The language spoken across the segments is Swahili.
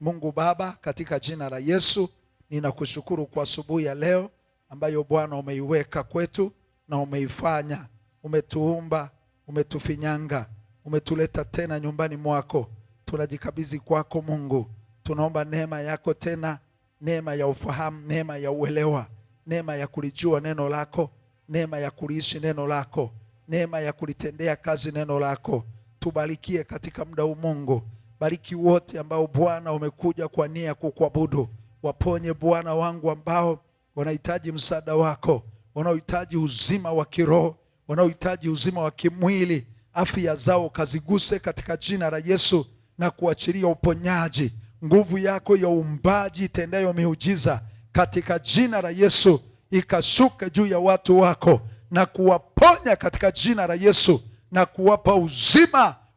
Mungu Baba, katika jina la Yesu, ninakushukuru kwa asubuhi ya leo ambayo Bwana umeiweka kwetu na umeifanya. Umetuumba, umetufinyanga, umetuleta tena nyumbani mwako. Tunajikabidhi kwako Mungu. Tunaomba neema yako tena, neema ya ufahamu, neema ya uelewa, neema ya kulijua neno lako, neema ya kuliishi neno lako, neema ya kulitendea kazi neno lako. Tubarikie katika muda huu Mungu. Bariki wote ambao Bwana umekuja kwa nia ya kukuabudu. Waponye Bwana wangu ambao wanahitaji msaada wako, wanaohitaji uzima wa kiroho, wanaohitaji uzima wa kimwili. Afya zao kaziguse katika jina la Yesu na kuachilia uponyaji. Nguvu yako ya uumbaji itendayo miujiza katika jina la Yesu ikashuke juu ya watu wako na kuwaponya katika jina la Yesu na kuwapa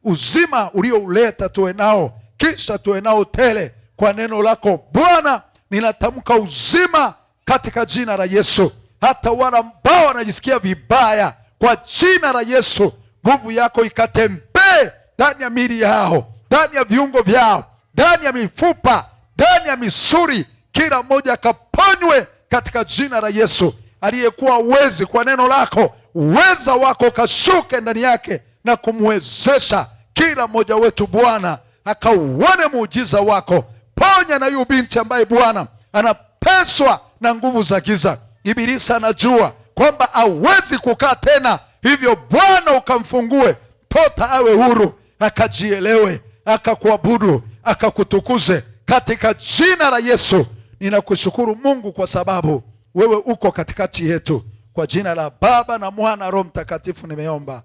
uzima uliouleta tuwe nao, kisha tuwe nao tele kwa neno lako. Bwana, ninatamka uzima katika jina la Yesu. Hata wale ambao wanajisikia vibaya, kwa jina la Yesu, nguvu yako ikatembee ndani ya miili yao, ndani ya viungo vyao, ndani ya mifupa, ndani ya misuli. Kila mmoja akaponywe katika jina la Yesu. Aliyekuwa uwezi kwa neno lako, uweza wako kashuke ndani yake na kumwezesha kila mmoja wetu Bwana akauone muujiza wako. Ponya na yu binti ambaye Bwana anapeswa na nguvu za giza. Ibilisi anajua kwamba hawezi kukaa tena, hivyo Bwana ukamfungue, mtoto awe huru, akajielewe, akakuabudu, akakutukuze katika jina la Yesu. Ninakushukuru Mungu kwa sababu wewe uko katikati yetu. Kwa jina la Baba na Mwana Roho Mtakatifu nimeomba.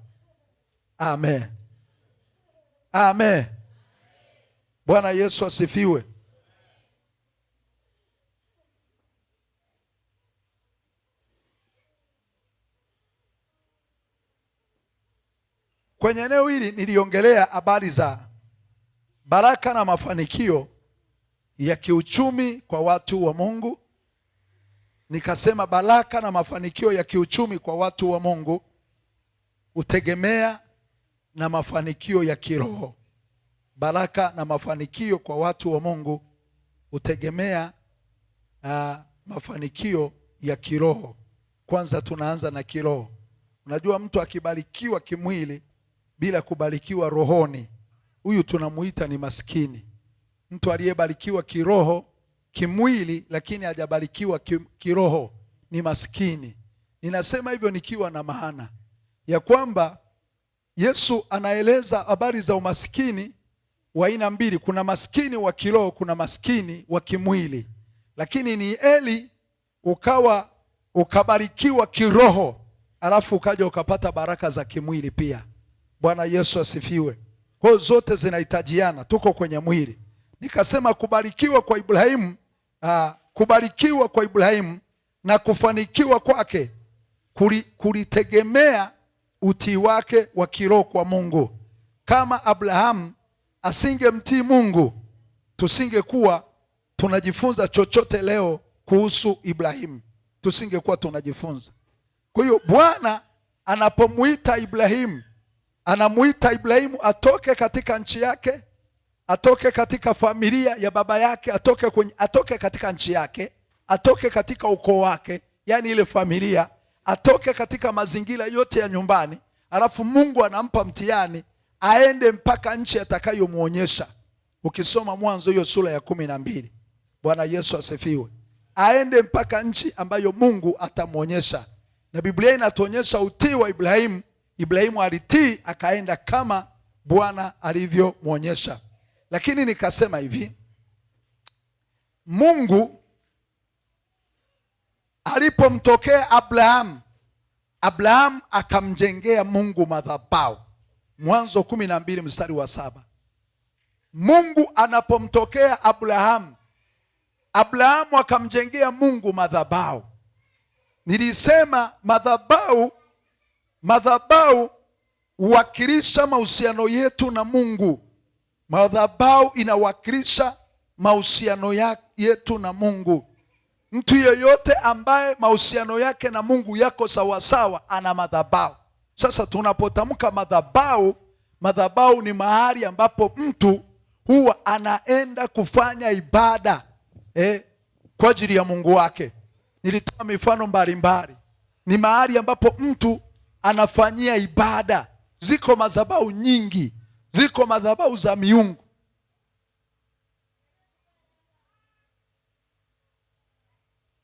Amen. Amen. Bwana Yesu asifiwe. Kwenye eneo hili niliongelea habari za baraka na mafanikio ya kiuchumi kwa watu wa Mungu. Nikasema baraka na mafanikio ya kiuchumi kwa watu wa Mungu utegemea na mafanikio ya kiroho. Baraka na mafanikio kwa watu wa Mungu utegemea mafanikio ya kiroho. Kwanza tunaanza na kiroho. Unajua mtu akibarikiwa kimwili bila kubarikiwa rohoni, huyu tunamuita ni maskini. Mtu aliyebarikiwa kiroho, kimwili, lakini hajabarikiwa kiroho ni maskini. Ninasema hivyo nikiwa na maana ya kwamba Yesu anaeleza habari za umaskini wa aina mbili. Kuna maskini wa kiroho, kuna maskini wa kimwili. Lakini ni eli ukabarikiwa kiroho, alafu ukaja ukapata baraka za kimwili pia. Bwana Yesu asifiwe. Kwa hiyo zote zinahitajiana, tuko kwenye mwili. Nikasema kubarikiwa kwa Ibrahimu na kufanikiwa kwake kulitegemea utii wake wa kiroho kwa Mungu. Kama Abrahamu asingemtii Mungu, tusingekuwa tunajifunza chochote leo kuhusu Ibrahimu, tusingekuwa tunajifunza. Kwa hiyo Bwana anapomuita Ibrahimu, anamuita Ibrahimu atoke katika nchi yake, atoke katika familia ya baba yake, atoke katika nchi yake, atoke katika ukoo wake, yani ile familia, atoke katika mazingira yote ya nyumbani. Alafu Mungu anampa mtihani aende mpaka nchi atakayomuonyesha. Ukisoma Mwanzo hiyo sura ya 12. Bwana Yesu asifiwe. Aende mpaka nchi ambayo Mungu atamuonyesha. Na Biblia inatuonyesha utii wa Ibrahimu. Ibrahimu alitii akaenda kama Bwana alivyomuonyesha. Lakini nikasema hivi, Mungu alipomtokea Abrahamu akamjengea Mungu madhabahu. Mwanzo 12 mstari wa 7. Mungu anapomtokea Abrahamu akamjengea Mungu madhabahu. Nilisema madhabahu huwakilisha mahusiano yetu na Mungu. Madhabahu inawakilisha mahusiano yetu na Mungu. Mtu yeyote ambaye mahusiano yake na Mungu yako sawasawa ana madhabahu. Sasa tunapotamka madhabahu ni mahali ambapo mtu huwa anaenda kufanya ibada kwa ajili ya Mungu wake. Nilitoa mifano mbalimbali. Ni mahali ambapo mtu anafanyia ibada. Ziko madhabahu nyingi, ziko madhabahu za miungu.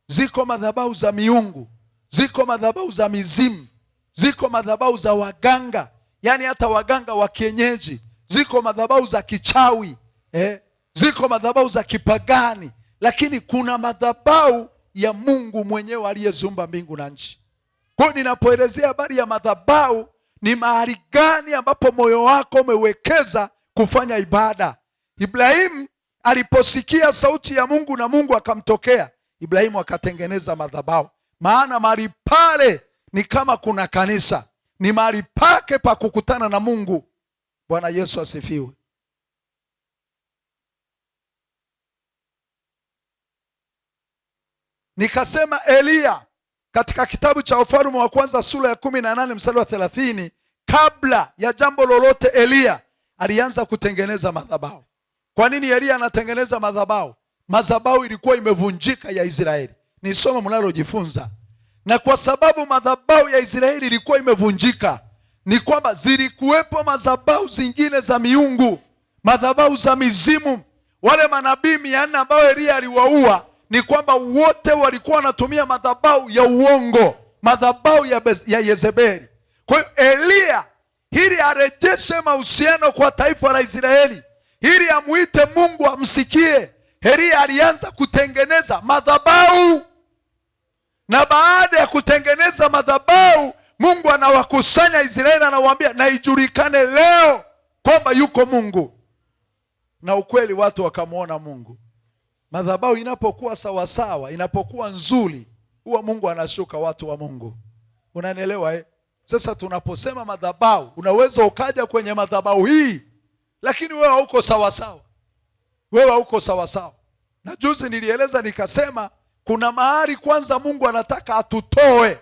Ziko madhabahu za miungu, ziko madhabahu za mizimu, ziko madhabahu za waganga, yaani hata waganga wa kienyeji, ziko madhabahu za kichawi, ziko madhabahu za kipagani, lakini kuna madhabahu ya Mungu mwenyewe aliyeziumba mbingu na nchi. Kwa hiyo ninapoelezea habari ya madhabahu, ni mahali gani ambapo moyo wako umewekeza kufanya ibada. Ibrahimu aliposikia sauti ya Mungu na Mungu akamtokea, Ibrahimu akatengeneza madhabahu. Maana mahali pale ni kama kuna kanisa, ni mahali pake pa kukutana na Mungu. Bwana Yesu asifiwe. Nikasema Eliya katika kitabu cha Wafalme wa kwanza sura ya 18 mstari wa 30, kabla ya jambo lolote Eliya alianza kutengeneza madhabahu. Kwa nini Eliya anatengeneza madhabahu? Madhabahu ilikuwa imevunjika ya Israeli. Ni somo mnalojifunza. Na kwa sababu madhabahu ya Israeli ilikuwa imevunjika, ni kwamba zilikuwepo madhabahu zingine za miungu, madhabahu za mizimu. Wale manabii 400 ambao Eliya aliwaua, ni kwamba wote walikuwa wanatumia madhabahu ya uongo, madhabahu ya Yezebeli. Kwa hiyo Eliya, ili arejeshe mahusiano kwa taifa la Israeli, ili amuite Mungu amsikie, Eliya alianza kutengeneza madhabahu. Na baada ya kutengeneza madhabahu, Mungu anawakusanya Israeli, anawaambia na ijulikane leo kwamba yuko Mungu. Na ukweli watu wakamwona Mungu. Madhabahu inapokuwa sawasawa, inapokuwa nzuri, huwa Mungu anashuka, watu wa Mungu. Unanielewa Sasa tunaposema madhabahu, unaweza ukaja kwenye madhabahu hii, lakini wewe hauko sawasawa. Wewe hauko sawasawa. Na juzi nilieleza nikasema, kuna mahali kwanza Mungu anataka atutoe.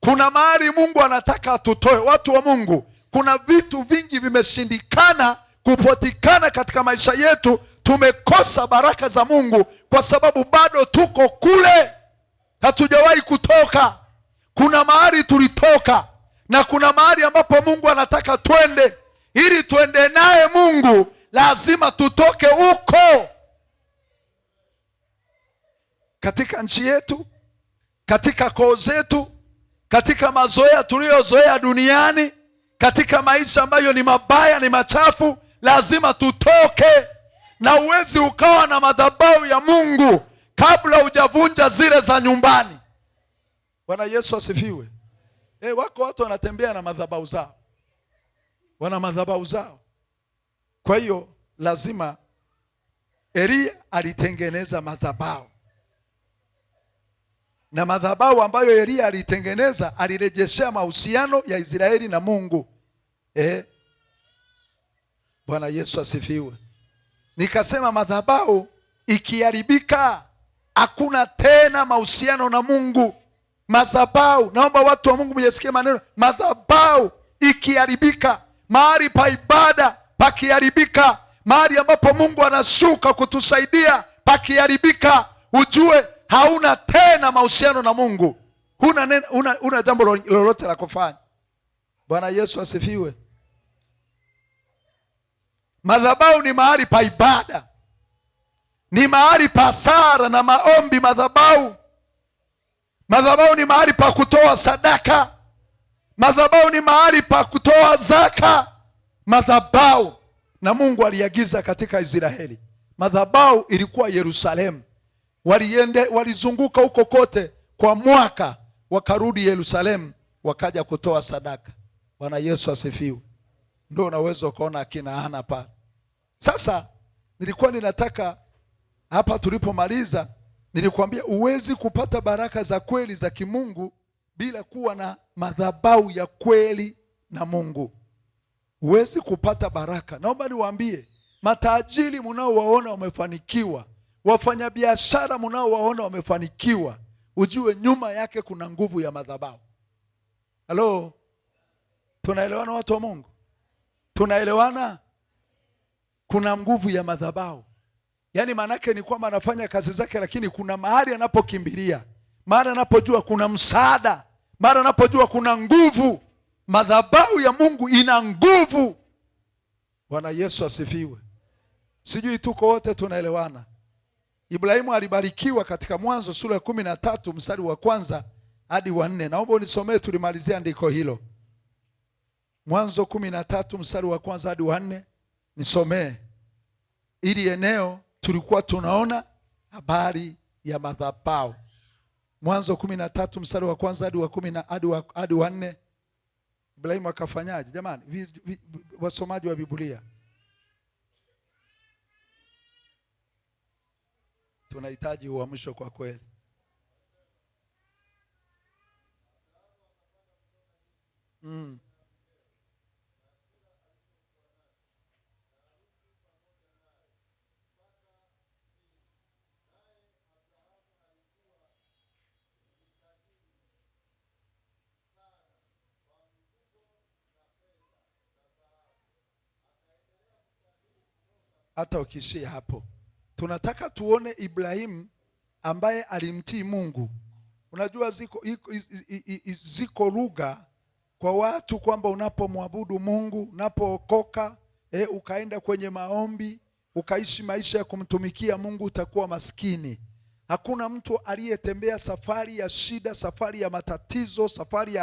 Kuna mahali Mungu anataka atutoe. Watu wa Mungu, kuna vitu vingi vimeshindikana kupatikana katika maisha yetu. Tumekosa baraka za Mungu kwa sababu bado tuko kule, hatujawahi kutoka. Kuna mahali tulitoka na kuna mahali ambapo Mungu anataka twende. Ili twende naye Mungu, lazima tutoke huko. Katika nchi yetu, katika koo zetu, katika mazoea tuliyozoea duniani, katika maisha ambayo ni mabaya, ni machafu, lazima tutoke. Na huwezi ukawa na madhabahu ya Mungu kabla hujavunja zile za nyumbani. Bwana Yesu asifiwe. Wako watu wanatembea na madhabahu zao, wana madhabahu zao. Kwa hiyo lazima, Eliya alitengeneza madhabahu, na madhabahu ambayo Eliya alitengeneza alirejeshea mahusiano ya Israeli na Mungu. Bwana Yesu asifiwe. Nikasema madhabahu ikiharibika, hakuna tena mahusiano na Mungu. Madhabahu, naomba watu wa Mungu mjisikie maneno. Madhabahu ikiharibika, mahali pa ibada pakiharibika, mahali ambapo Mungu anashuka kutusaidia pakiharibika, ujue hauna tena mahusiano na Mungu. Huna jambo lolote la kufanya. Bwana Yesu asifiwe. Madhabahu ni mahali pa ibada, ni mahali pa sala na maombi. Madhabahu ni mahali pa kutoa sadaka. Madhabahu ni mahali pa kutoa zaka. Madhabahu, na Mungu aliagiza katika Israeli. Madhabahu ilikuwa Yerusalemu. Walizunguka huko kote kwa mwaka, wakarudi Yerusalemu, wakaja kutoa sadaka. Bwana Yesu asifiwe. Ndio unaweza ukaona akina Hana pale. Sasa nilikuwa ninataka hapa tulipomaliza, nilikwambia huwezi kupata baraka za kweli za kimungu bila kuwa na madhabahu ya kweli na Mungu. Huwezi kupata baraka. Naomba niwaambie, matajiri mnaowaona wamefanikiwa, wafanyabiashara mnaowaona wamefanikiwa, ujue nyuma yake kuna nguvu ya madhabahu. Halo? Tunaelewana watu wa Mungu? Tunaelewana? kuna nguvu ya madhabahu. Yaani maanake ni kwamba anafanya kazi zake, lakini kuna mahali anapokimbilia, mahali anapojua kuna msaada, mahali anapojua kuna nguvu. Madhabahu ya Mungu ina nguvu. Bwana Yesu asifiwe. Sijui tuko wote tunaelewana. Ibrahimu alibarikiwa katika Mwanzo sura ya 13 mstari wa 1 hadi wa 4. Naomba unisomee tulimalizia andiko hilo. Mwanzo 13 mstari wa 1 hadi wa 4. Nisomee. Ili eneo tulikuwa tunaona habari ya madhabahu. Mwanzo 13 mstari wa 1 hadi wa 10 hadi wa 4. Ibrahimu akafanyaje? Jamani, wasomaji wa Biblia, tunahitaji uamsho kwa kweli. Hata ukishia hapo, tunataka tuone Ibrahimu ambaye alimtii Mungu. Unajua ziko lugha kwa watu kwamba unapomwabudu Mungu, unapookoka, ukaenda kwenye maombi, ukaishi maisha ya kumtumikia Mungu, utakuwa maskini. Hakuna mtu aliyetembea safari ya shida, safari ya matatizo, safari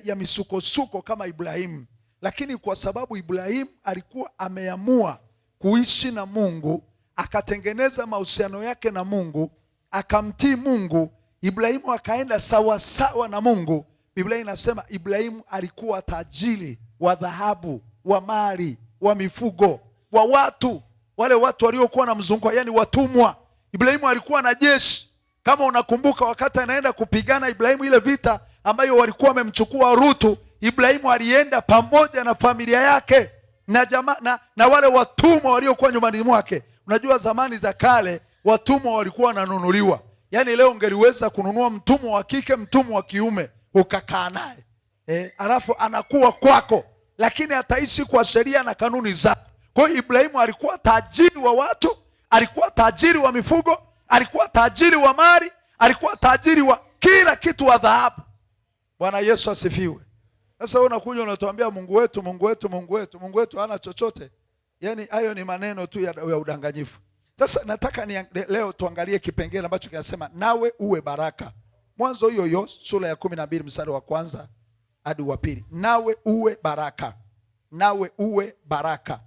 ya misukosuko kama Ibrahimu. Lakini kwa sababu Ibrahimu alikuwa ameamua kuishi na Mungu, akatengeneza mahusiano yake na Mungu, akamtii Mungu, Ibrahimu akaenda sawa sawa na Mungu. Biblia inasema Ibrahimu alikuwa tajiri wa dhahabu, wa mali, wa mifugo, wa watu, wale watu waliokuwa na mzunguko, yani watumwa. Ibrahimu alikuwa na jeshi. Kama unakumbuka wakati anaenda kupigana Ibrahimu ile vita ambayo walikuwa wamemchukua Rutu, Ibrahimu alienda pamoja na familia yake na jamaa na wale watumwa waliokuwa nyumbani mwake. Unajua zamani za kale watumwa walikuwa wananunuliwa. Yaani leo ungeliweza kununua mtumwa wa kike, mtumwa wa kiume, ukakaa naye. Alafu anakuwa kwako, lakini ataishi kwa sheria na kanuni zake. Kwa hiyo Ibrahimu alikuwa tajiri wa watu, alikuwa tajiri wa mifugo, alikuwa tajiri wa mali, alikuwa tajiri wa kila kitu, wa dhahabu. Bwana Yesu asifiwe. Sasa wewe unakuja unatuambia Mungu wetu, Mungu wetu, Mungu wetu, Mungu wetu hana chochote. Yaani hayo ni maneno tu ya udanganyifu. Sasa nataka leo tuangalie kipengele ambacho kinasema nawe uwe baraka. Mwanzo hiyo sura ya 12 mstari wa 1 hadi wa 2. Nawe uwe baraka. Nawe uwe baraka.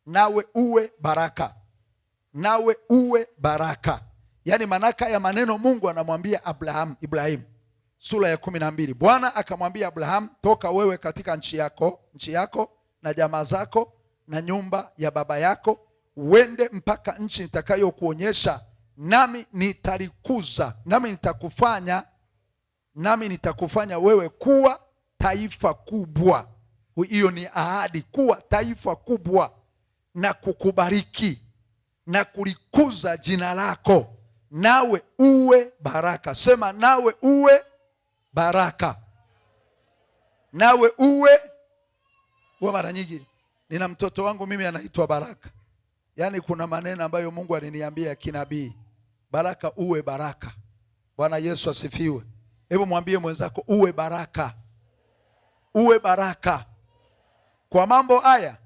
Nawe uwe baraka. Nawe uwe baraka. Yaani manaka ya maneno Mungu anamwambia Ibrahimu. Sura ya 12. Bwana akamwambia Abraham, toka wewe katika nchi yako na jamaa zako na nyumba ya baba yako, uende mpaka nchi nitakayokuonyesha, nami nitalikuza, nami nitakufanya wewe kuwa taifa kubwa. Hiyo ni ahadi, kuwa taifa kubwa, na kukubariki na kulikuza jina lako, nawe uwe baraka. Sema nawe uwe baraka. Nawe uwe. Mara nyingi nina mtoto wangu mimi anaitwa Baraka. Yaani kuna maneno ambayo Mungu aliniambia kinabii. Baraka, uwe baraka. Bwana Yesu asifiwe. Hebu mwambie mwenzako uwe baraka. Uwe baraka. Kwa mambo haya,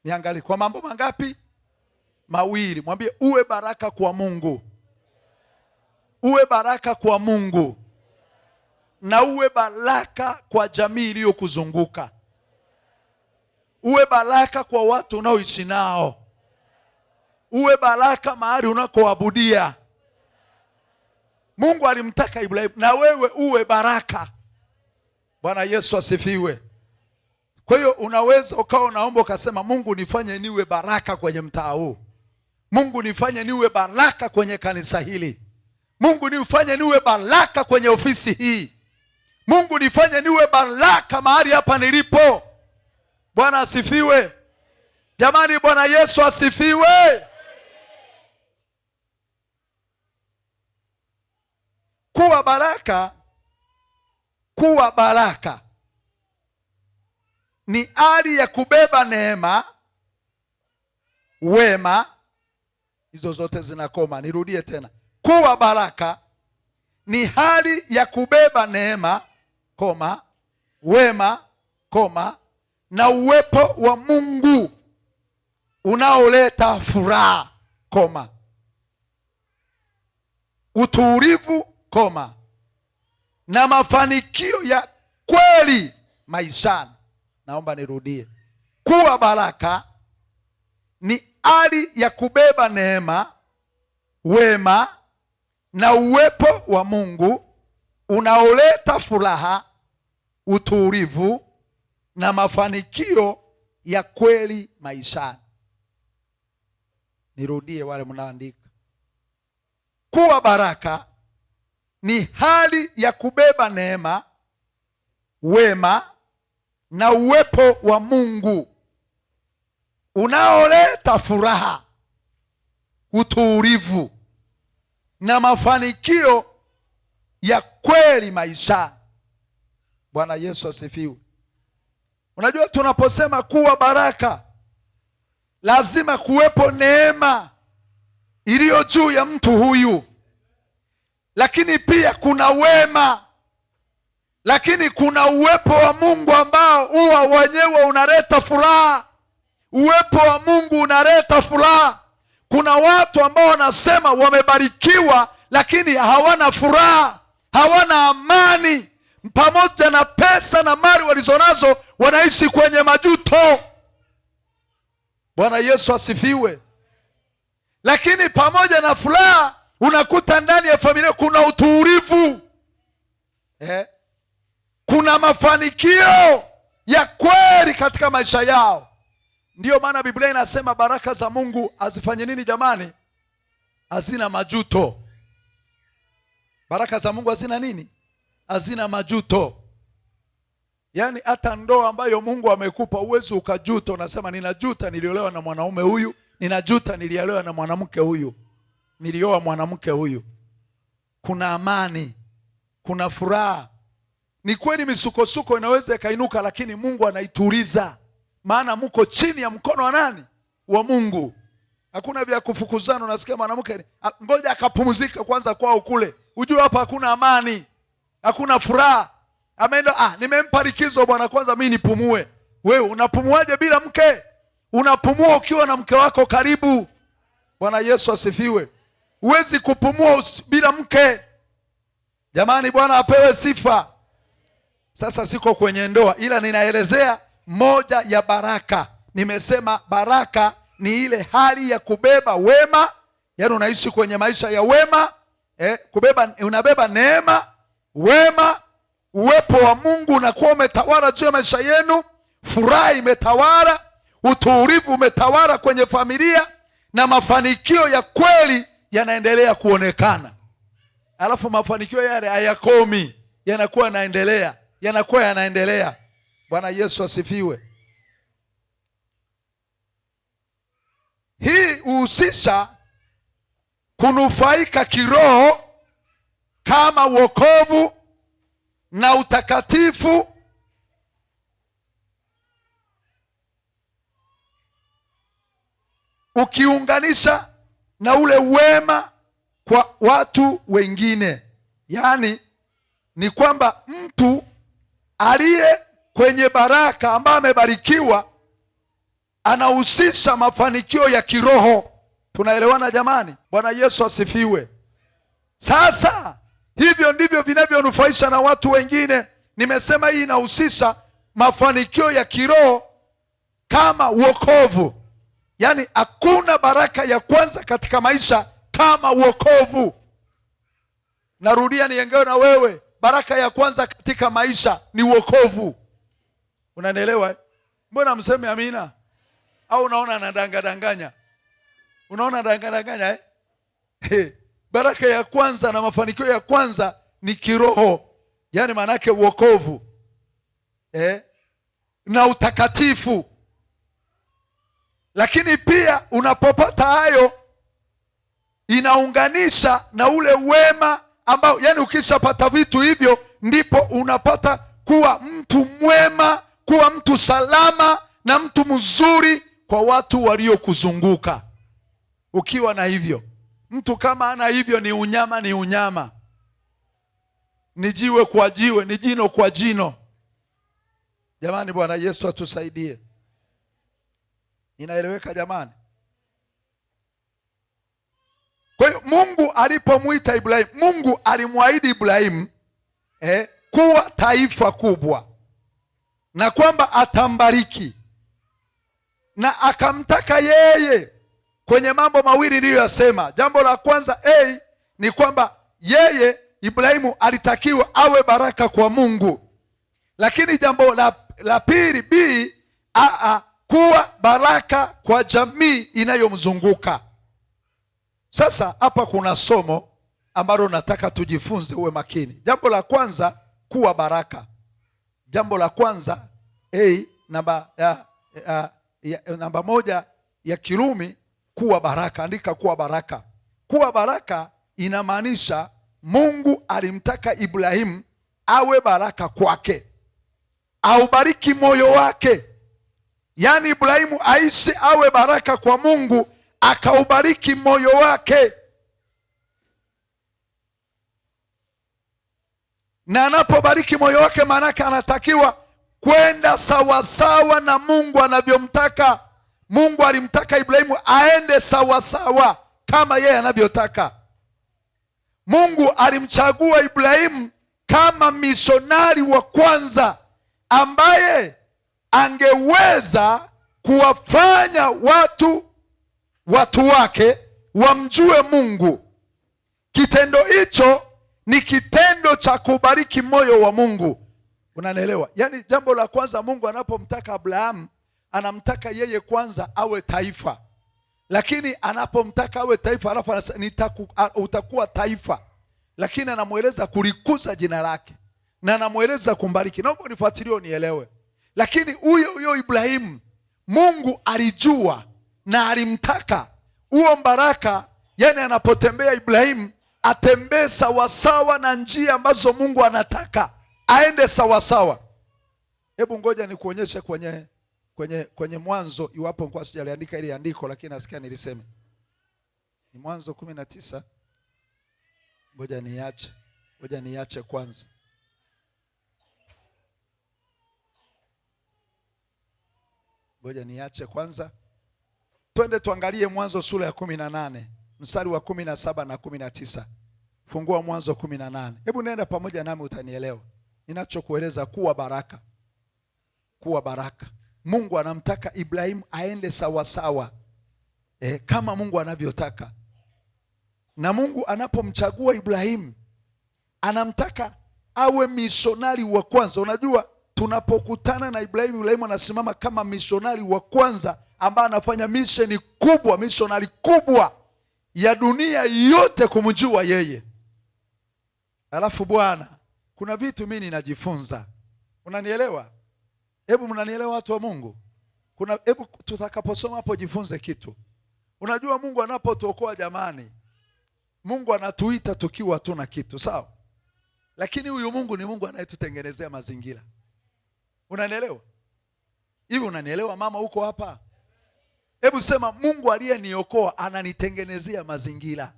niangalie kwa mambo mangapi? Mawili. Mwambie uwe baraka kwa Mungu. Uwe baraka kwa Mungu. Na uwe baraka kwa jamii iliyokuzunguka. Uwe baraka kwa watu unaoishi nao. Uwe baraka mahali unakoabudia. Mungu alimtaka Ibrahimu na wewe uwe baraka. Bwana Yesu asifiwe. Kwa hiyo unaweza ukawa unaomba ukasema, Mungu nifanye niwe baraka kwenye mtaa huu. Mungu nifanye niwe baraka kwenye kanisa hili. Mungu nifanye niwe baraka kwenye ofisi hii. Mungu nifanye niwe baraka mahali hapa nilipo. Bwana asifiwe. Jamani, Bwana Yesu asifiwe. Kuwa baraka, kuwa baraka ni hali ya kubeba neema, wema. Hizo zote zinakoma. Nirudie tena. Kuwa baraka ni hali ya kubeba neema, koma, wema, koma, na uwepo wa Mungu unaoleta furaha, koma, utulivu, koma, na mafanikio ya kweli maishani. Naomba nirudie. Kuwa baraka ni hali ya kubeba neema, wema, na uwepo wa Mungu unaoleta furaha, utulivu, na mafanikio ya kweli maishani. Nirudie wale mnaandika. Kuwa baraka ni hali ya kubeba neema, wema, na uwepo wa Mungu unaoleta furaha, utulivu, na mafanikio ya kweli maishani. Bwana Yesu asifiwe. Unajua, tunaposema kuwa baraka, lazima kuwepo neema iliyo juu ya mtu huyu, lakini pia kuna wema, lakini kuna uwepo wa Mungu ambao huwa wenyewe unaleta furaha. Uwepo wa Mungu unaleta furaha. Kuna watu ambao wanasema wamebarikiwa, lakini hawana furaha, hawana amani. Pamoja na pesa na mali walizonazo, wanaishi kwenye majuto. Bwana Yesu asifiwe. Lakini pamoja na furaha, unakuta ndani ya familia kuna utulivu, kuna mafanikio ya kweli katika maisha yao. Ndiyo maana Biblia inasema baraka za Mungu hazifanye nini jamani? Hazina majuto. Baraka za Mungu hazina nini? Hazina majuto. Yaani hata ndoa ambayo Mungu amekupa uwezo ukajuta, unasema ninajuta niliolewa na mwanaume huyu, ninajuta niliolewa na mwanamke huyu, nilioa mwanamke huyu. Kuna amani, kuna furaha. Ni kweli misukosuko inaweza ikainuka, lakini Mungu anaituliza. Maana mko chini ya mkono wa nani? Wa Mungu. Hakuna vya kufukuzana. Unasikia mwanamke, ngoja akapumzika kwanza kwao kule. Ujue hapa hakuna amani, hakuna furaha. Ameenda, nimempa likizo bwana, kwanza mimi nipumue. Wewe unapumuaje bila mke? Unapumua ukiwa na mke wako karibu. Bwana Yesu asifiwe. Huwezi kupumua bila mke. Jamani, Bwana apewe sifa. Sasa siko kwenye ndoa, ila ninaelezea moja ya baraka. Nimesema baraka ni ile hali ya kubeba wema, yaani unaishi kwenye maisha ya wema, unabeba neema, wema, uwepo wa Mungu unakuwa umetawala juu ya maisha yenu, furaha imetawala, utulivu umetawala kwenye familia, na mafanikio ya kweli yanaendelea kuonekana. Alafu mafanikio yale hayakomi, yanakuwa yanaendelea. Bwana Yesu asifiwe. Hii huhusisha kunufaika kiroho kama wokovu na utakatifu, ukiunganisha na ule wema kwa watu wengine. Yaani ni kwamba mtu aliye kwenye baraka, ambaye amebarikiwa, anahusisha mafanikio ya kiroho. Tunaelewana jamani? Bwana Yesu asifiwe. Sasa hivyo ndivyo vinavyonufaisha na watu wengine. Nimesema hii inahusisha mafanikio ya kiroho kama wokovu. Yaani hakuna baraka ya kwanza katika maisha kama wokovu. Narudia niengewe na wewe, baraka ya kwanza katika maisha ni wokovu. Unanielewa? Mbona mseme amina? Au unaona nadanganya? Unaona nadanganya Baraka ya kwanza na mafanikio ya kwanza ni kiroho. Yaani maana yake wokovu. Na utakatifu. Lakini pia unapopata hayo, inaunganisha na ule wema ambao, yani ukishapata vitu hivyo, ndipo unapata kuwa mtu mwema, kuwa mtu salama na mtu mzuri kwa watu waliokuzunguka. Ukiwa na hivyo, mtu kama ana hivyo, ni unyama, ni unyama, ni jiwe kwa jiwe, ni jino kwa jino. Jamani, Bwana Yesu atusaidie. Inaeleweka jamani? Kwa hiyo Mungu alipomwita Ibrahimu, Mungu alimwahidi Ibrahimu kuwa taifa kubwa na kwamba atambariki, na akamtaka yeye kwenye mambo mawili niliyoyasema. Jambo la kwanza ni kwamba yeye Ibrahimu alitakiwa awe baraka kwa Mungu, lakini jambo la pili kuwa baraka kwa jamii inayomzunguka. Sasa hapa kuna somo ambalo nataka tujifunze, uwe makini. Jambo la kwanza, kuwa baraka. Jambo la kwanza namba moja ya Kirumi, kuwa baraka. Andika kuwa baraka. Kuwa baraka inamaanisha Mungu alimtaka Ibrahimu awe baraka kwake, aubariki moyo wake. Yaani Ibrahimu aishi awe baraka kwa Mungu, akaubariki moyo wake. Na anapobariki moyo wake, maanake anatakiwa kwenda sawasawa na Mungu anavyomtaka. Mungu alimtaka Ibrahimu aende sawasawa kama yeye anavyotaka. Mungu alimchagua Ibrahimu kama misionari wa kwanza ambaye angeweza kuwafanya watu wake wamjue Mungu. Kitendo hicho ni kitendo cha kubariki moyo wa Mungu. Unanielewa? Yaani jambo la kwanza, Mungu anapomtaka Abrahamu, anamtaka yeye kwanza awe taifa. Lakini anapomtaka awe taifa, alafu anasema utakuwa taifa, lakini anamweleza kulikuza jina lake na anamweleza kumbariki. Naomba unifuatilie unielewe. Lakini huyo Ibrahimu, Mungu alijua na alimtaka huo mbaraka. Yani anapotembea Ibrahimu atembee sawasawa na njia ambazo Mungu anataka aende sawasawa. Hebu ngoja nikuonyeshe kwenye Mwanzo, iwapo kwa sijaliandika ile andiko, lakini nasikia niliseme. Ni Mwanzo 19. Ngoja niache kwanza. Ngoja niache kwanza. Twende tuangalie Mwanzo sura ya 18, mstari wa 17 na 19. Fungua Mwanzo 18. Hebu nenda pamoja nami utanielewa ninachokueleza. Kuwa baraka. Kuwa baraka. Mungu anamtaka Ibrahimu aende sawasawa kama Mungu anavyotaka. Na Mungu anapomchagua Ibrahimu, anamtaka awe misionari wa kwanza. Unajua, tunapokutana na Ibrahimu anasimama kama misionari wa kwanza ambaye anafanya misheni kubwa, misionari kubwa ya dunia yote kumjua yeye. Alafu Bwana, kuna vitu mimi ninajifunza. Unanielewa? Hebu mnanielewa watu wa Mungu? Hebu tutakaposoma hapo jifunze kitu. Unajua Mungu anapotuokoa jamani, Mungu anatuita tukiwa hatuna kitu, sawa? Lakini huyu Mungu ni Mungu anayetutengenezea mazingira. Unanielewa? Hivi unanielewa mama huko hapa? Hebu sema, Mungu aliyeniokoa ananitengenezea mazingira.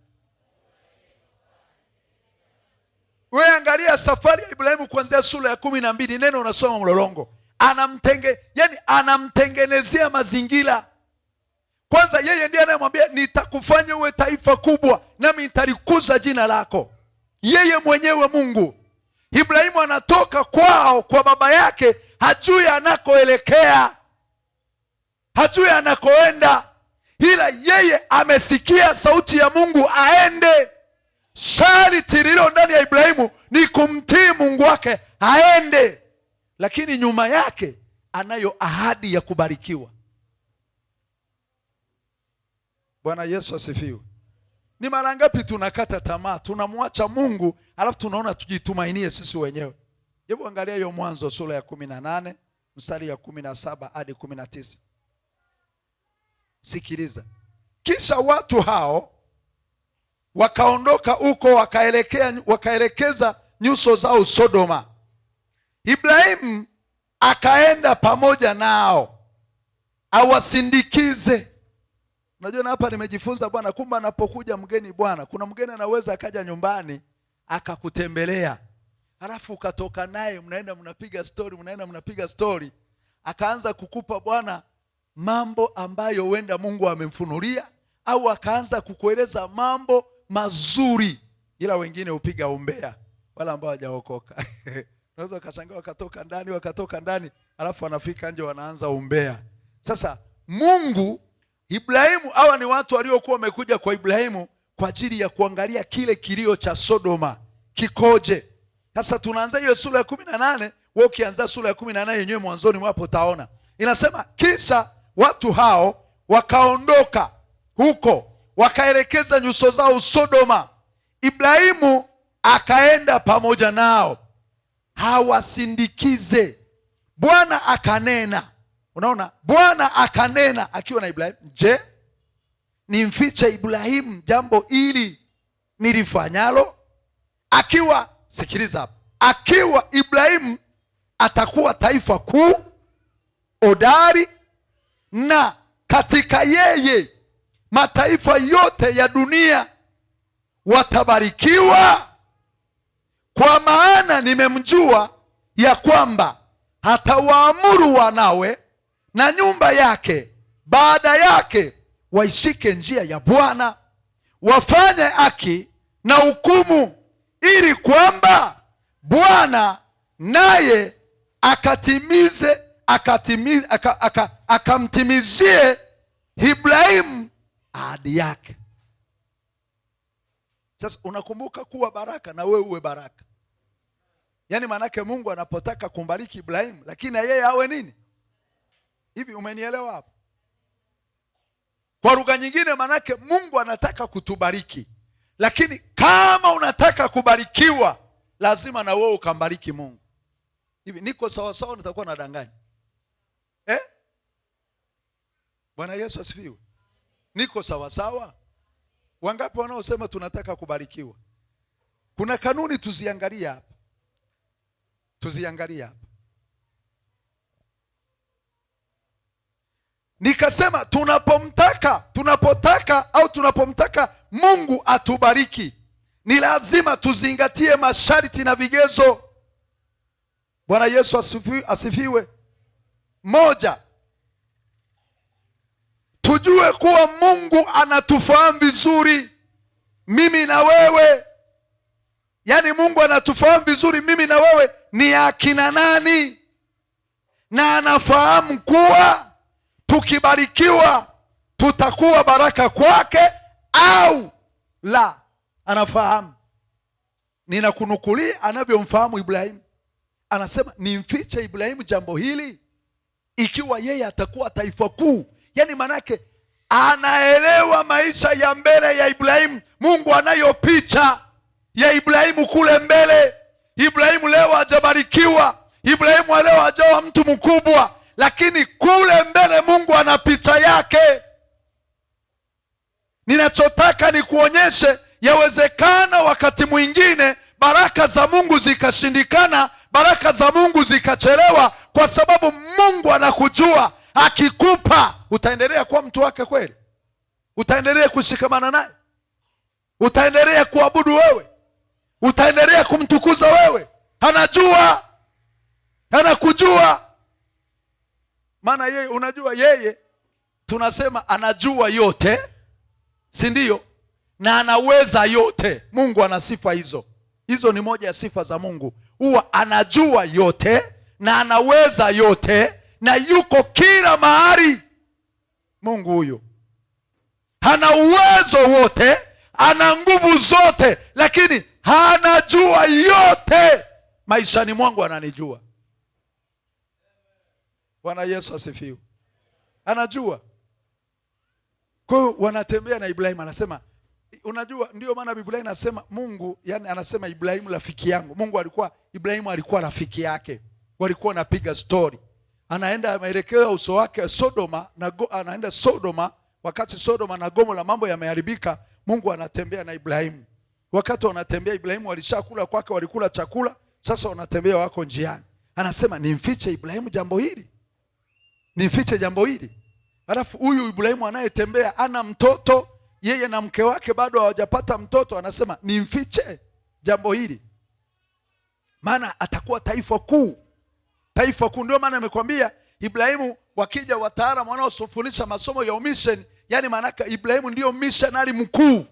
Wewe angalia safari ya Ibrahimu kuanzia sura ya 12, neno unasoma mlolongo. Anamtengenezea mazingira. Kwanza yeye ndiye anayemwambia nitakufanya uwe taifa kubwa nami nitalikuza jina lako. Yeye mwenyewe Mungu. Ibrahimu anatoka kwao kwa baba yake, hajui anakoelekea, hajui anakoenda, ila yeye amesikia sauti ya Mungu aende. Sharti lilo ndani ya Ibrahimu ni kumtii Mungu wake aende, lakini nyuma yake anayo ahadi ya kubarikiwa. Bwana Yesu asifiwe. Ni mara ngapi tunakata tamaa, tunamwacha Mungu, alafu tunaona tujitumainie sisi wenyewe. Hebu angalia hiyo Mwanzo sura ya 18 mstari ya 17 hadi 19. Sikiliza. Kisha watu hao wakaondoka huko, wakaelekeza nyuso zao Sodoma. Ibrahimu akaenda pamoja nao, awasindikize. Unajua na hapa nimejifunza bwana, kumbe anapokuja mgeni bwana, kuna mgeni anaweza akaja nyumbani akakutembelea, halafu ukatoka naye mnaenda mnapiga story, akaanza kukupa bwana mambo ambayo huenda Mungu amemfunulia, au akaanza kukueleza mambo mazuri, ila wengine upiga umbea, wala ambao hawajaokoka. Unaweza ukashangaa wakatoka ndani halafu wanafika nje wanaanza umbea. Sasa Mungu, Ibrahimu, hawa ni watu waliokuwa wamekuja kwa Ibrahimu kwa ajili ya kuangalia kile kilio cha Sodoma kikoje. Sasa tunaanza hiyo sura ya 18, wewe ukianza sura ya 18 yenyewe mwanzoni mwapo utaona. Inasema kisha watu hao wakaondoka huko wakaelekeza nyuso zao Sodoma. Ibrahimu akaenda pamoja nao hawasindikize. Bwana akanena. Unaona? Bwana akanena akiwa na Ibrahimu, je, nimfiche Ibrahimu jambo hili nilifanyalo? Sikiliza hapa. Akiwa Ibrahimu atakuwa taifa kuu hodari, na katika yeye mataifa yote ya dunia watabarikiwa, kwa maana nimemjua ya kwamba hatawaamuru wanawe na nyumba yake baada yake waishike njia ya Bwana, wafanye haki na hukumu, ili kwamba Bwana naye akamtimizie Ibrahimu ahadi yake. Sasa unakumbuka kuwa baraka na wewe uwe baraka. Yaani manake Mungu anapotaka kumbariki Ibrahimu, lakini na yeye awe nini? Hivi umenielewa hapo? Kwa lugha nyingine manake Mungu anataka kutubariki, lakini kama unataka kubarikiwa lazima na wewe ukambariki Mungu. Hivi niko sawa sawa, nitakuwa nadanganya? Bwana Yesu asifiwe. Niko sawa sawa? Wangapi wanaosema tunataka kubarikiwa? Kuna kanuni tuziangalia hapa. Nikasema tunapomtaka Mungu atubariki ni lazima tuzingatie masharti na vigezo. Bwana Yesu asifiwe. Moja, tujue kuwa Mungu anatufahamu vizuri mimi na wewe. Yaani Mungu anatufahamu vizuri mimi na wewe ni akina nani, na anafahamu kuwa tukibarikiwa tutakuwa baraka kwake au la. Anafahamu. Ninakunukulia anavyomfahamu Ibrahimu. Anasema nimfiche Ibrahimu jambo hili ikiwa yeye atakuwa taifa kuu. Yaani manake anaelewa maisha ya mbele ya Ibrahimu. Mungu anayo picha ya Ibrahimu kule mbele. Ibrahimu leo hajabarikiwa, Ibrahimu leo hajawa mtu mkubwa, lakini kule mbele Mungu ana picha yake. Ninachotaka ni kuonyeshe yawezekana wakati mwingine baraka za Mungu zikashindikana, baraka za Mungu zikachelewa, kwa sababu Mungu anakujua. Akikupa utaendelea kuwa mtu wake kweli? Utaendelea kushikamana naye? Utaendelea kuabudu wewe? Utaendelea kumtukuza wewe? Anajua, anakujua. Maana yeye, unajua yeye, tunasema anajua yote, si ndio? Na anaweza yote. Mungu ana sifa hizo. Hizo ni moja ya sifa za Mungu. Huwa anajua yote na anaweza yote na yuko kila mahali. Mungu huyo hana uwezo wote, ana nguvu zote, lakini anajua yote. Maishani mwangu ananijua. Bwana Yesu asifiwe. Anajua. Kwa hiyo wanatembea na Ibrahimu. Anasema, unajua ndio maana Biblia inasema Mungu, yani anasema Ibrahimu rafiki yangu. Ibrahimu alikuwa rafiki yake. Walikuwa wanapiga story. Anaenda ameelekea uso wake Sodoma, anaenda Sodoma. Wakati Sodoma na Gomora mambo yameharibika, Mungu anatembea na Ibrahimu. Wakati wanatembea, Ibrahimu walishakula kwake, walikula chakula, sasa wanatembea wako njiani. Anasema nimfiche Ibrahimu jambo hili. Nimfiche jambo hili. Halafu huyu Ibrahimu anayetembea ana mtoto, yeye na mke wake bado hawajapata mtoto, anasema nimfiche jambo hili, maana atakuwa taifa kuu. Taifa kuu. Ndio maana amekwambia Ibrahimu, wakija wataalamu wanaofundisha masomo ya mission, yani maanaka Ibrahimu ndio missionary mkuu,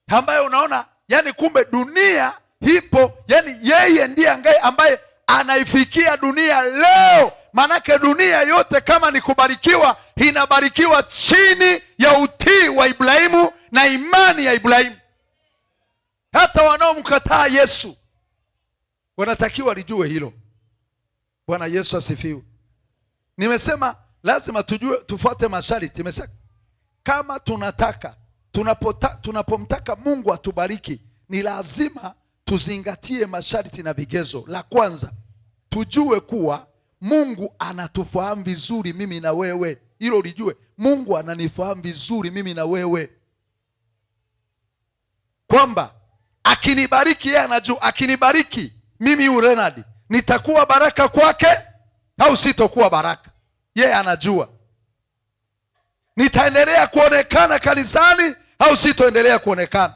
ambaye unaona yani kumbe dunia hipo, yani yeye ndiye ambaye anaifikia dunia leo. Manake dunia yote kama ni kubarikiwa, inabarikiwa chini ya utii wa Ibrahimu na imani ya Ibrahimu. Hata wanaomkataa Yesu wanatakiwa lijue hilo. Bwana Yesu asifiwe. Nimesema lazima tujue, tufuate masharti. Nimesema kama tunapomtaka Mungu atubariki, ni lazima tuzingatie masharti na vigezo. La kwanza, tujue kuwa Mungu anatufahamu vizuri mimi na wewe. Hilo lijue, Mungu ananifahamu vizuri mimi na wewe, kwamba akinibariki yeye anajua, akinibariki mimi Leonard nitakuwa baraka kwake au sitokuwa baraka, yeye anajua. Nitaendelea kuonekana kanisani au sitoendelea kuonekana,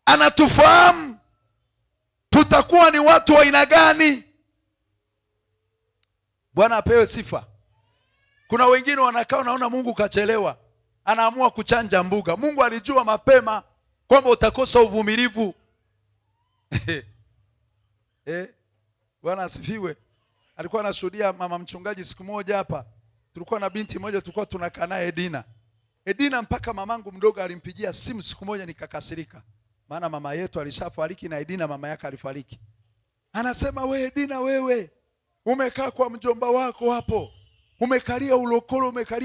anatufahamu. Tutakuwa ni watu wa aina gani? Bwana apewe sifa. Kuna wengine wanakaa naona Mungu kachelewa, anaamua kuchanja mbuga. Mungu alijua mapema kwamba utakosa uvumilivu. Bwana asifiwe. Alikuwa anashuhudia mama mchungaji siku moja hapa. Tulikuwa na binti moja tulikuwa tunakaa naye Edina mpaka mamangu mdogo alimpigia simu siku moja, nikakasirika. Maana mama yetu alishafariki na Edina mama yake alifariki. Anasema, we Edina, wewe umekaa kwa mjomba wako hapo, umekalia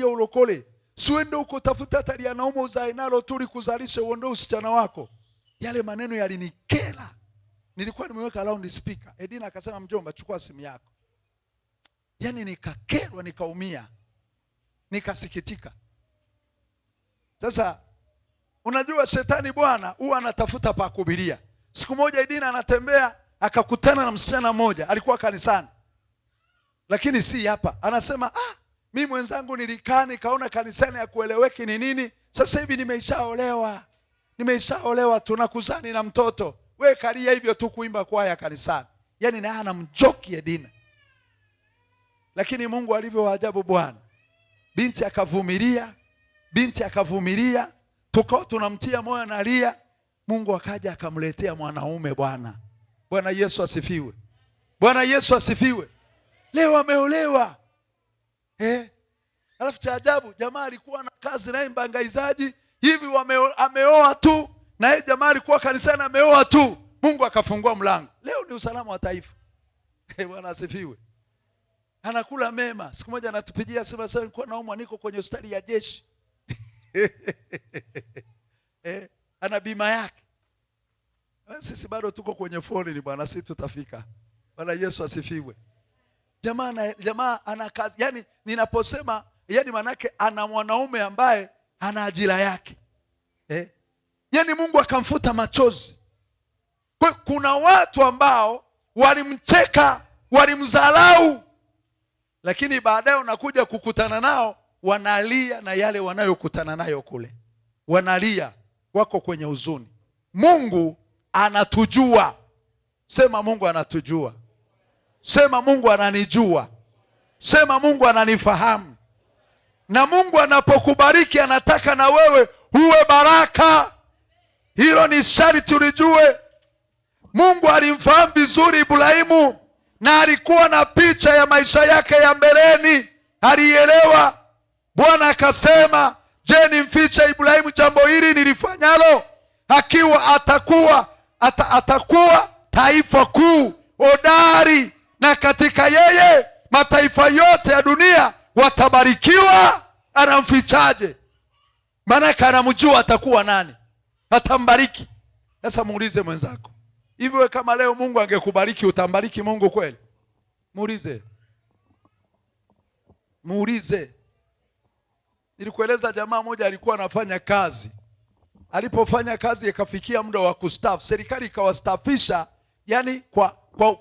ulokole, siwende uko tafuta hata lianauma uzae nalo tuli kuzalisha uondoe usichana wako. Yale maneno yalinikera. Nilikuwa nimeweka loud speaker. Edina akasema, mjomba chukua simu yako. Yani nikakerwa, nikaumia, nikasikitika. Sasa unajua shetani bwana huwa anatafuta pa kuhubiria. Siku moja Edina anatembea akakutana na msichana mmoja, alikuwa kanisani lakini si hapa. Anasema, mimi mwenzangu nilikaa nikaona kanisani ya kueleweki ni nini. Sasa hivi nimeshaolewa tunakuzani na mtoto. We kalia hivyo tu kuimba kwaya kanisani. Yani naye anamjoki Edina. Lakini Mungu alivyo waajabu bwana. Binti akavumilia, tukao tunamtia moyo analia. Mungu akaja akamletea mwanaume bwana. Bwana Yesu asifiwe. Bwana Yesu asifiwe. Leo ameolewa. Alafu cha ajabu, jamaa alikuwa na kazi naye mbangaizaji hivi, ameoa tu na yeye jamaa alikuwa kanisani ameoa tu. Mungu akafungua mlango. Leo ni usalama wa taifa. Bwana asifiwe. Anakula mema. Siku moja anatupigia simu, sasa nilikuwa naumwa, niko kwenye hospitali ya jeshi. Ana bima yake. Sisi bado tuko kwenye foleni bwana, sisi tutafika. Bwana Yesu asifiwe. Jamaa ana kazi. Yani ninaposema yani manake ana mwanaume ambaye ana ajira yake. Yani Mungu akamfuta machozi. Kwa kuna watu ambao walimcheka, walimdharau, lakini baadaye unakuja kukutana nao wanalia na yale wanayokutana nayo kule. Wanalia, wako kwenye huzuni. Mungu anatujua. Sema Mungu anatujua. Sema Mungu ananijua. Sema Mungu ananifahamu. Na Mungu anapokubariki anataka na wewe uwe baraka. Hilo ni sharti tulijue. Mungu alimfahamu vizuri Ibrahimu na alikuwa na picha ya maisha yake ya mbeleni. Alielewa. Bwana akasema, je, nimfiche Ibrahimu jambo hili nilifanyalo? Akiwa atakuwa taifa kuu hodari, na katika yeye mataifa yote ya dunia watabarikiwa. Anamfichaje? Maana anamjua atakuwa nani, atambariki. Sasa muulize mwenzako, hivi wewe kama leo Mungu angekubariki utambariki Mungu kweli? Muulize. Nilikueleza jamaa moja alikuwa anafanya kazi. Alipofanya kazi ikafikia muda wa kustaafu, serikali ikawastaafisha yani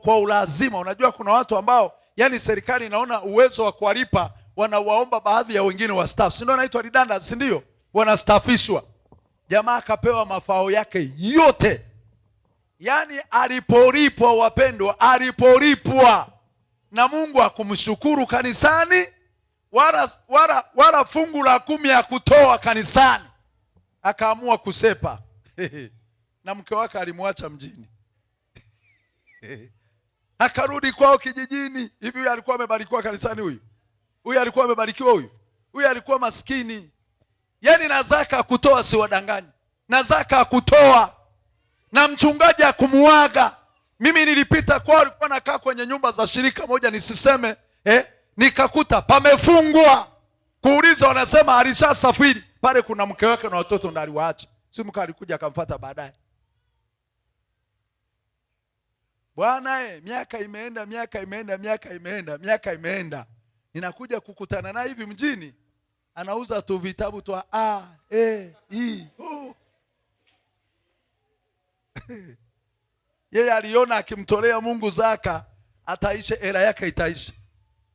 kwa ulazima. Unajua kuna watu ambao yani serikali inaona uwezo wa kuwalipa wanawaomba baadhi ya wengine wa staff, si ndio inaitwa redundant, si ndio? Wanastafishwa. Jamaa akapewa mafao yake yote. Yaani alipolipwa, wapendwa, alipolipwa na Mungu hakumshukuru kanisani wala fungu la 10 ya kutoa kanisani, akaamua kusepa na mke wake alimwacha mjini akarudi kwao kijijini. Hivi huyu alikuwa amebarikiwa kanisani? Huyu alikuwa amebarikiwa? Huyu alikuwa maskini. Yaani na zaka kutoa, si wadanganyi, na zaka kutoa na mchungaji akumuaga. Mimi nilipita kwao, alikuwa nakaa kwenye nyumba za shirika moja, nisiseme nikakuta pamefungwa. Kuuliza wanasema alishasafiri. Pale kuna mke wake na watoto ndo aliwaacha. Si mke alikuja akamfuata baadaye. Bwana miaka imeenda. Ninakuja kukutana naye hivi mjini, anauza tu vitabu tu A, E, I, O. Yeye aliona akimtolea Mungu zaka ataisha, hela yake itaisha.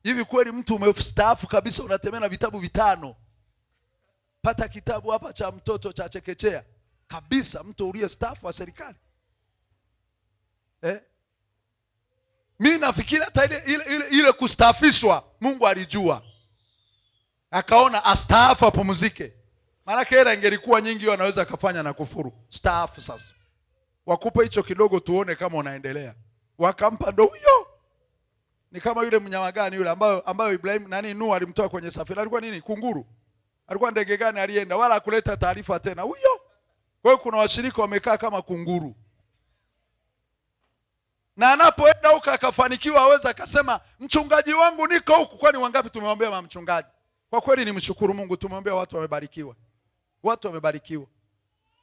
Hivi kweli mtu umestaafu kabisa unatembea na vitabu 5? Pata kitabu hapa cha mtoto cha chekechea kabisa, mtu uliye staafu wa serikali. Mimi nafikiri hata ile kustaafishwa Mungu alijua, akaona astaafu apumzike. Maana hela ingelikuwa nyingi, anaweza akafanya na kufuru. Staafu sasa, wakupe hicho kidogo tuone kama unaendelea. Wakampa, ndo huyo. Ni kama yule mnyama gani yule ambayo Ibrahim Nuhu alimtoa kwenye safina, alikuwa nini? Kunguru? Alikuwa ndege gani alienda? Wala kuleta taarifa tena, huyo. Kwa hiyo kuna washirika wamekaa kama kunguru, na anapoenda huko akafanikiwa, aweza akasema mchungaji wangu niko huku. Kwani wangapi tumemwambia mama mchungaji? Kwa kweli ni mshukuru Mungu, tumemwambia watu wamebarikiwa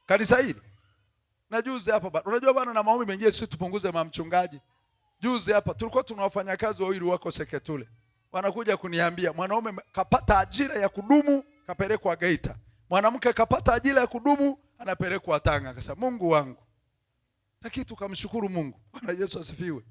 kanisa hili. Na juzi hapa, unajua bwana, na maombi mengine sisi tupunguze mama mchungaji. Juzi hapa tulikuwa tuna wafanyakazi wawili wako Seketule, wanakuja kuniambia mwanaume kapata ajira ya kudumu kapelekwa Geita, mwanamke kapata ajira ya kudumu anapelekwa Tanga. Akasema Mungu wangu, lakini tukamshukuru Mungu. Bwana Yesu asifiwe.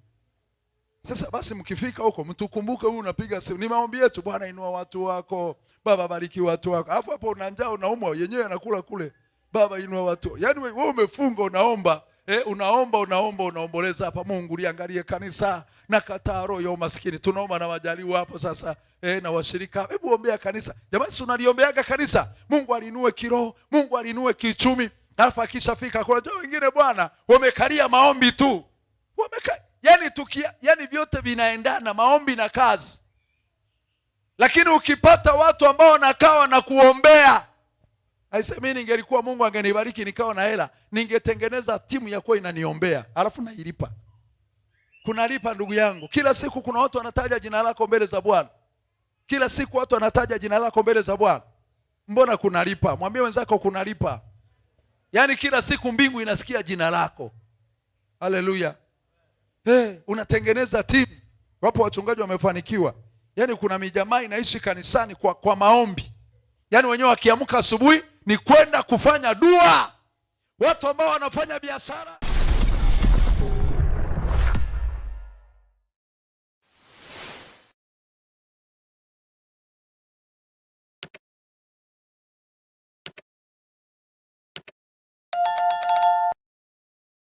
Sasa basi mkifika huko mtukumbuke, huyu unapiga simu, ni maombi yetu, Bwana inua watu wako, Baba bariki watu wako. Alafu hapo una njaa unaumwa, yenyewe anakula kule, Baba inua watu. Yaani wewe umefunga unaomba, unaomboleza hapa. Mungu liangalie kanisa na kataa roho ya umaskini. Tunaomba na wajaliwa hapo sasa, na washirika. Hebu ombea kanisa. Jamani, si unaliombeaga kanisa? Mungu alinue kiroho, Mungu alinue kiuchumi. Alafu akishafika kwa wengine bwana, wamekalia maombi tu. Yaani vyote vinaendana, maombi na kazi. Lakini ukipata watu ambao wanakaa na kuombea, mimi ningelikuwa Mungu angenibariki nikawa na hela, ningetengeneza timu ya kuwa inaniombea, alafu nailipa. Kunalipa ndugu yangu. Kila siku kuna watu wanataja jina lako mbele za Bwana. Kila siku watu wanataja jina lako mbele za Bwana. Mbona kunalipa? Mwambie wenzako kunalipa. Yaani kila siku mbingu inasikia jina lako. Haleluya. Unatengeneza timu. Wapo wachungaji wamefanikiwa. Yaani kuna mijamaa inaishi kanisani kwa maombi. Yaani wenyewe wakiamka asubuhi ni kwenda kufanya dua. Watu ambao wanafanya biashara